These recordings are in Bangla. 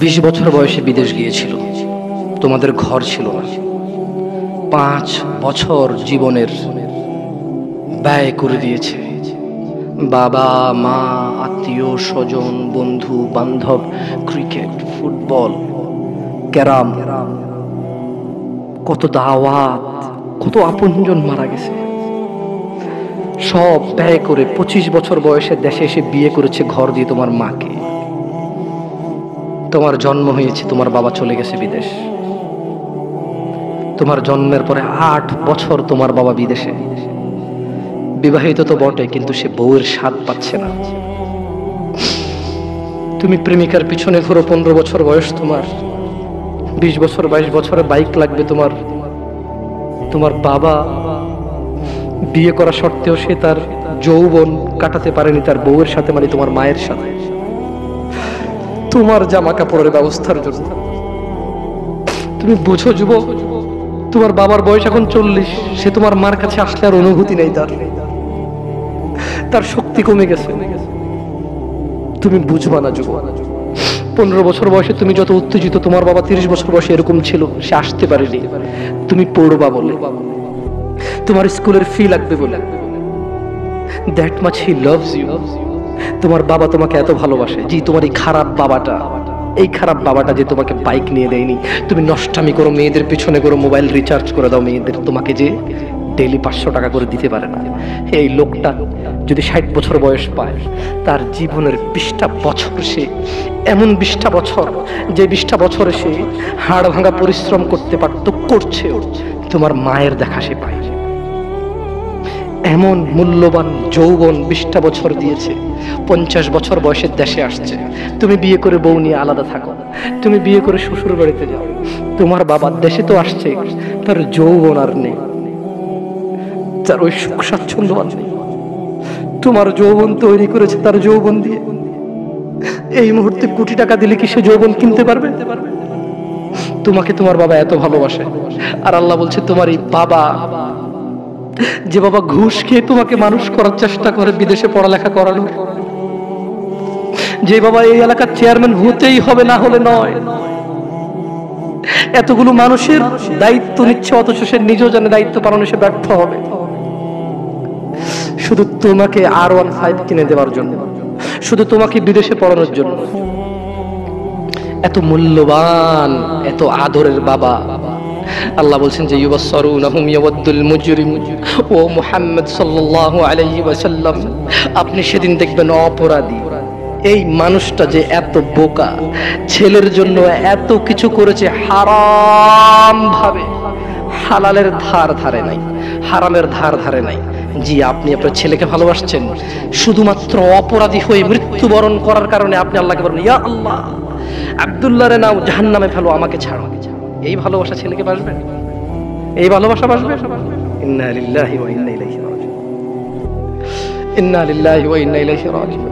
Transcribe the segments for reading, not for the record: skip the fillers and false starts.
20 বছর বয়সে বিদেশ গিয়েছিল। তোমাদের ঘর ছিল না। 5 বছর জীবনের ব্যয় করে দিয়েছে। বাবা মা, আত্মীয় স্বজন, বন্ধু বান্ধব, ক্রিকেট, ফুটবল, ক্যারাম, কত দাওয়াত, কত আপনজন মারা গেছে। সব ব্যয় করে 25 বছর বয়সে দেশে এসে বিয়ে করেছে ঘর দিয়ে তোমার মাকে। তোমার জন্ম হয়েছে, তোমার বাবা চলে গেছে বিদেশ। তোমার জন্মের পরে 8 বছর তোমার বাবা বিদেশে। বিবাহিত তো বটে, কিন্তু সে বউয়ের স্বাদ পাচ্ছে না। তুমি প্রেমিকার পিছনে ঘোরো, 15 বছর বয়স তোমার। 20 বছর 22 বছরে বাইক লাগবে তোমার। তোমার বাবা বিয়ে করা সত্ত্বেও সে তার যৌবন কাটাতে পারেনি তার বউয়ের সাথে, মানে তোমার মায়ের সাথে, তোমার জামা কাপড়ের ব্যবস্থার জন্য। তুমি বুঝো যুবক, তোমার বাবার বয়স এখন 40, সে তোমার মার কাছে আসলে আর অনুভূতি নেই, তার শক্তি কমে গেছে। তুমি বুঝবা না যুবক। 15 বছর বয়সে তুমি যত উত্তেজিত, তোমার বাবা 30 বছর বয়সে এরকম ছিল, সে আসতে পারেনি। তুমি পড়বা বলে, তোমার স্কুলের ফি লাগবে বলে, that much he loves you. তোমার বাবা তোমাকে এত ভালোবাসে। জি, তোমার এই খারাপ বাবাটা যে তোমাকে বাইক নিয়ে দেয়নি, তুমি নষ্টামি করো, মেয়েদের পিছনে করো, মোবাইল রিচার্জ করে দাও মেয়েদের, তোমাকে যে ডেইলি 500 টাকা করে দিতে পারে না। এই লোকটা যদি 60 বছর বয়স পায়, তার জীবনের 20টা বছর সে এমন 20টা বছর, যে 20টা বছরে সে হাড় ভাঙা পরিশ্রম করতে পারত, করছে, তোমার মায়ের দেখা সে পায়। এমন মূল্যবান যৌবন 20টা বছর দিয়েছে। 50 বছর বয়সের দেশে আসছে। তুমি বিয়ে করে বউ নিয়ে আলাদা থাকো, তুমি বিয়ে করে শ্বশুর বাড়িতে যাও। তোমার বাবা দেশে তো আসছে, তার যৌবন আর নেই, তার ওই সুখ স্বাচ্ছন্দ্য আর নেই। তোমার যৌবন তৈরি করেছে তার যৌবন দিয়ে। এই মুহূর্তে কোটি টাকা দিলে কি সে যৌবন কিনতে পারবে? তোমাকে তোমার বাবা এত ভালোবাসে, আর আল্লাহ বলছে তোমার এই বাবা, যে বাবা ঘুষ খেয়ে তোমাকে মানুষ করার চেষ্টা করে বিদেশে পড়ালেখা করানো, যে বাবা এই এলাকার চেয়ারম্যান হতেই হবে, না হলে নয়, এতগুলো মানুষের দায়িত্ব নিচ্ছে, অথচ সে নিজেও জানে দায়িত্ব পালনে সে ব্যর্থ হবে, শুধু তোমাকে R15 কিনে দেওয়ার জন্য, শুধু তোমাকে বিদেশে পড়ানোর জন্য। এত মূল্যবান, এত আদরের বাবা। আল্লাহ বলছেন যে ইউবাসসারুনাহুম ইয়াওয়াদ্দুল মুজরিম, ও মুহাম্মদ সাল্লাল্লাহু আলাইহি ওয়াসাল্লাম, আপনি সেদিন দেখবেন অপরাধী এই মানুষটা যে এত বোকা, ছেলের জন্য এত কিছু করেছে হারাম ভাবে, হালালের ধার ধারে নাই, হারামের ধার ধারে নাই। জি, আপনি আপনার ছেলেকে ভালোবাসছেন, শুধুমাত্র অপরাধী হয়ে মৃত্যুবরণ করার কারণে আপনি আল্লাহকে বলেন, ইয়া আল্লাহ, আব্দুল্লাহ রে নাও জাহান্নামে ফেলো, আমাকে ছাড়ো। এই ভালোবাসা ছেলেকে বাসবে? এই ভালোবাসা বাসবে? ইন্না লিল্লাহি ওয়া ইন্না ইলাইহি রাজিউন, ইন্না লিল্লাহি ওয়া ইন্না ইলাইহি রাজিউন।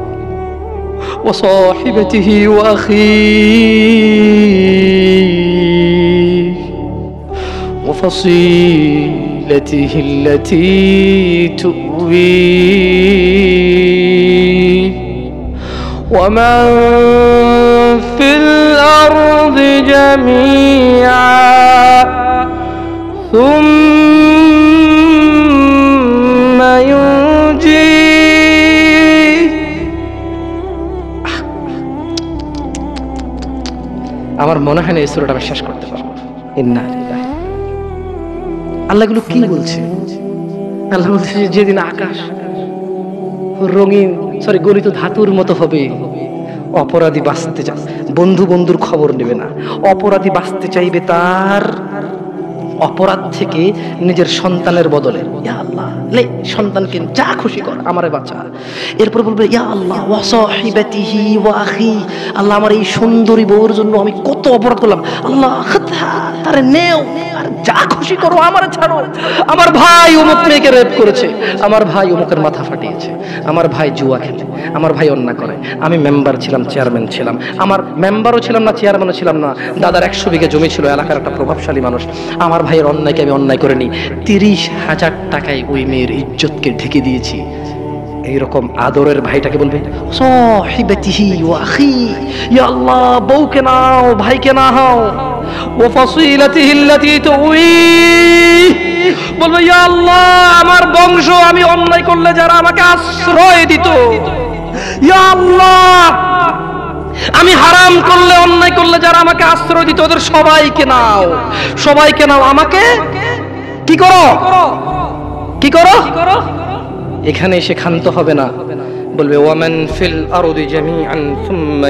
ওয়া সাহিবাতিহি ওয়া আখিহি ওয়া ফাসিলাতিহি আল্লাতী তুবি ওয়া মান ফিল আরদি জামিআ সুম্মা ইউনজি। আমার মনে হয় না এই সূরাটা আমি শেষ করতে পারবো। ইন্না লিল্লাহি। আল্লাহ এগুলো কি বলছে? আল্লাহ বলছে যেদিন আকাশ রঙিন গলিত ধাতুর মতো হবে, অপরাধী বাঁচতে চায়, বন্ধু বন্ধুর খবর নেবে না, অপরাধী বাঁচতে চাইবে তার অপরাধ থেকে নিজের সন্তানের বদলে, ইয়া আল্লাহ লে সন্তানকে যা খুশি কর, আমারে বাঁচা। এরপর বলবে ইয়া আল্লাহ ওয়া সাহিবাতিহি ওয়া আখি, আল্লাহ আমার এই সুন্দরী বউর জন্য আমি কত অপরাধ করলাম, আল্লাহ তারে নেও আর যা খুশি করো, আমারে ছাড়ো। আমার ভাই অমুক মেয়েকে রেপ করেছে, আমার ভাই অমুকের মাথা ফাটিয়েছে, আমার ভাই জুয়া খেলে, আমার ভাই অন্যায় করে, আমি মেম্বার ছিলাম, চেয়ারম্যান ছিলাম, আমার মেম্বারও ছিলাম না, চেয়ারম্যানও ছিলাম না, দাদার 100 বিঘা জমি ছিল, এলাকার একটা প্রভাবশালী মানুষ, আমার ভাইয়ের অন্যায়কে আমি অন্যায় করিনি, 30,000 টাকায় ওই মেয়ের ইজ্জতকে ঢেকে দিয়েছি। এইরকম আদরের ভাইটাকে বলবে সাহিবাতিহি ওয়া আখি, ইয়া আল্লাহ বউকে নাও, ভাইকে নাও, ওয়া ফাসিলাতিহি আল্লাতী তুই, বলবে ইয়া আল্লাহ আমার বংশ, আমি অন্যায় করলে যারা আমাকে আশ্রয় দিত, ইয়া আল্লাহ আমি হারাম করলে, অন্যায় করলে যারা আমাকে আশ্রয় দিত, ওদের সবাইকে নাও, সবাইকে নাও, আমাকে কি করো, কি করো। এখানে এসে ক্ষান্ত হবে না, বলবে ওয়ামান ফিল আরদি জামিআন সুম্মা